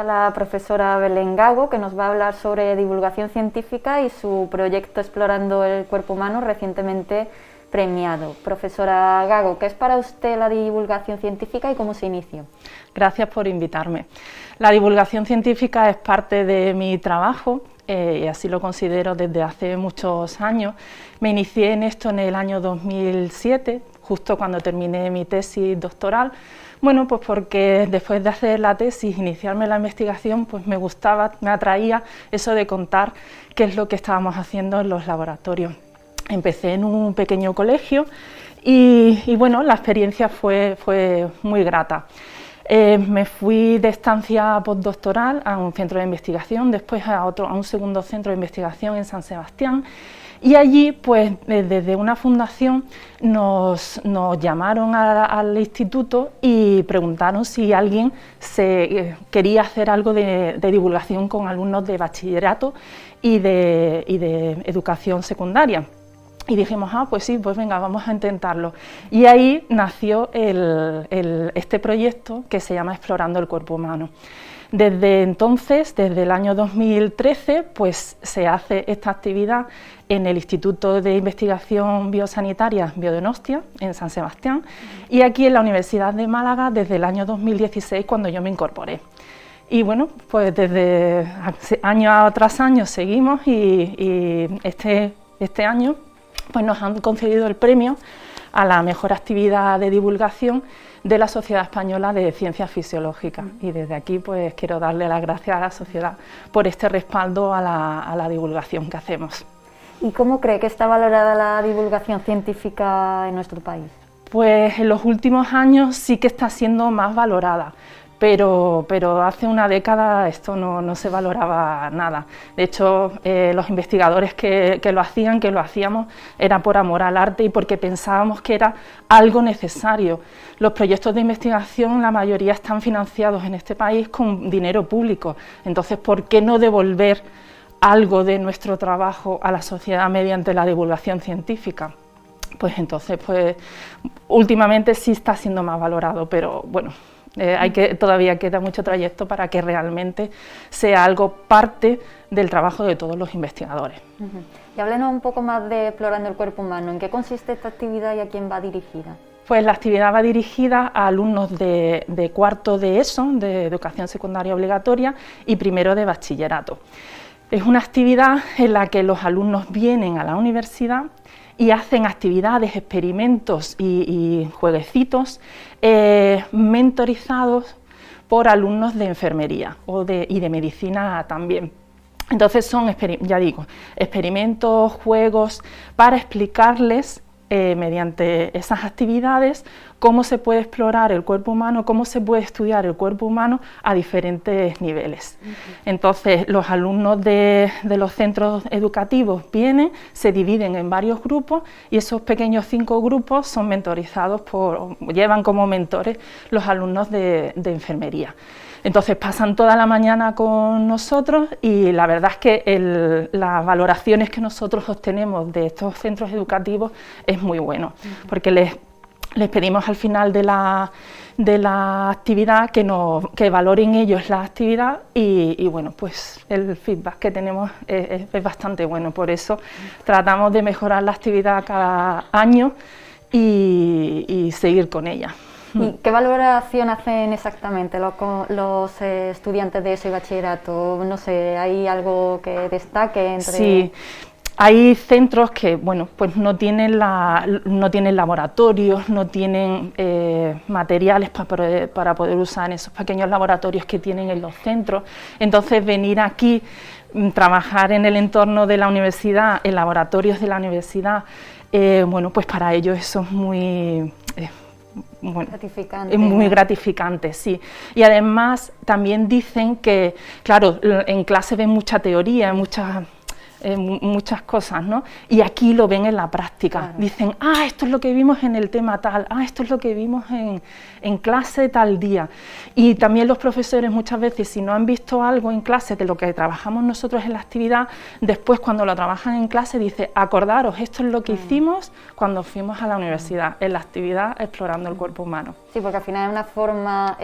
la profesora Belén Gago, que nos va a hablar sobre divulgación científica y su proyecto Explorando el Cuerpo Humano, recientemente premiado. Profesora Gago, ¿qué es para usted la divulgación científica y cómo se inició? Gracias por invitarme. La divulgación científica es parte de mi trabajo, y así lo considero desde hace muchos años. Me inicié en esto en el año 2007, justo cuando terminé mi tesis doctoral. Bueno, pues porque después de hacer la tesis, iniciarme la investigación, pues me gustaba, me atraía eso de contar qué es lo que estábamos haciendo en los laboratorios. Empecé en un pequeño colegio y bueno, la experiencia fue muy grata. Me fui de estancia postdoctoral a un centro de investigación, después a un segundo centro de investigación en San Sebastián, y allí, pues desde una fundación nos llamaron al instituto y preguntaron si alguien quería hacer algo de divulgación con alumnos de bachillerato y de educación secundaria. Y dijimos, pues sí, pues venga, vamos a intentarlo. Y ahí nació este proyecto que se llama Explorando el Cuerpo Humano. Desde entonces, desde el año 2013, pues se hace esta actividad en el Instituto de Investigación Biosanitaria Biodonostia, en San Sebastián, y aquí en la Universidad de Málaga desde el año 2016, cuando yo me incorporé. Y bueno, pues desde año tras año seguimos y este año pues nos han concedido el premio a la mejor actividad de divulgación de la Sociedad Española de Ciencias Fisiológicas. Y desde aquí pues quiero darle las gracias a la sociedad por este respaldo a la divulgación que hacemos. ¿Y cómo cree que está valorada la divulgación científica en nuestro país? Pues en los últimos años sí que está siendo más valorada. Pero hace una década esto no se valoraba nada. De hecho, los investigadores que lo hacíamos, era por amor al arte y porque pensábamos que era algo necesario. Los proyectos de investigación, la mayoría están financiados en este país con dinero público. Entonces, ¿por qué no devolver algo de nuestro trabajo a la sociedad mediante la divulgación científica? Pues entonces, últimamente sí está siendo más valorado, pero bueno, todavía queda mucho trayecto para que realmente sea algo parte del trabajo de todos los investigadores. Y háblenos un poco más de Explorando el Cuerpo Humano. ¿En qué consiste esta actividad y a quién va dirigida? Pues la actividad va dirigida a alumnos de cuarto de ESO, de Educación Secundaria Obligatoria, y primero de bachillerato. Es una actividad en la que los alumnos vienen a la universidad y hacen actividades, experimentos y jueguecitos mentorizados por alumnos de enfermería y de medicina también. Entonces son, ya digo, experimentos, juegos, para explicarles mediante esas actividades cómo se puede explorar el cuerpo humano, cómo se puede estudiar el cuerpo humano a diferentes niveles. Entonces los alumnos de los centros educativos vienen, se dividen en varios grupos y esos pequeños 5 grupos son mentorizados llevan como mentores los alumnos de enfermería. Entonces pasan toda la mañana con nosotros y la verdad es que las valoraciones que nosotros obtenemos de estos centros educativos es muy bueno, porque les pedimos al final de la actividad que valoren ellos la actividad y bueno, pues el feedback que tenemos es bastante bueno, por eso tratamos de mejorar la actividad cada año y seguir con ella. ¿Y qué valoración hacen exactamente los estudiantes de ESO y bachillerato? No sé, ¿hay algo que destaque entre...? Sí, hay centros que, bueno, pues no tienen laboratorios, no tienen materiales para poder usar en esos pequeños laboratorios que tienen en los centros. Entonces, venir aquí, trabajar en el entorno de la universidad, en laboratorios de la universidad, bueno, pues para ellos eso es muy... Bueno, gratificante, es muy gratificante, sí. Y además también dicen que, claro, en clase ven mucha teoría, muchas cosas, ¿no? Y aquí lo ven en la práctica. Claro. Dicen, esto es lo que vimos en el tema tal, esto es lo que vimos en clase tal día. Y también los profesores muchas veces, si no han visto algo en clase de lo que trabajamos nosotros en la actividad, después cuando lo trabajan en clase dice, acordaros, esto es lo que hicimos cuando fuimos a la universidad, en la actividad explorando el cuerpo humano. Sí, porque al final es una forma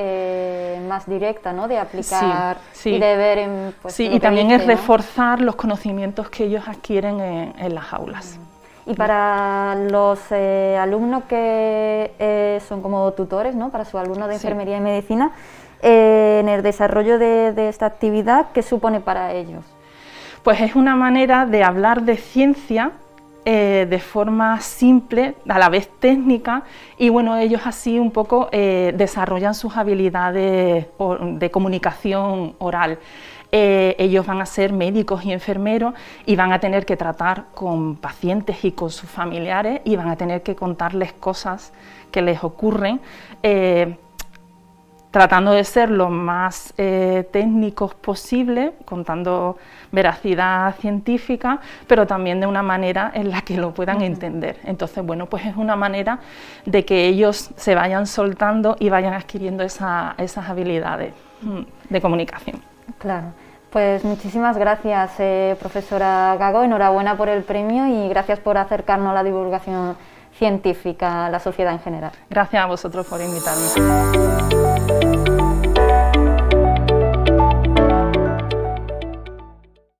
más directa, ¿no?, de aplicar y de ver en... Pues, sí, y también es reforzar los conocimientos que ellos adquieren en las aulas. Y para los alumnos que son como tutores, ¿no?, para sus alumnos de enfermería y medicina, en el desarrollo de esta actividad, ¿qué supone para ellos? Pues es una manera de hablar de ciencia de forma simple, a la vez técnica, y bueno, ellos así un poco desarrollan sus habilidades de comunicación oral. Ellos van a ser médicos y enfermeros y van a tener que tratar con pacientes y con sus familiares y van a tener que contarles cosas que les ocurren, tratando de ser lo más técnicos posible, contando veracidad científica, pero también de una manera en la que lo puedan entender. Entonces, bueno, pues es una manera de que ellos se vayan soltando y vayan adquiriendo esas habilidades de comunicación. Claro, pues muchísimas gracias, profesora Gago, enhorabuena por el premio y gracias por acercarnos a la divulgación científica a la sociedad en general. Gracias a vosotros por invitarme.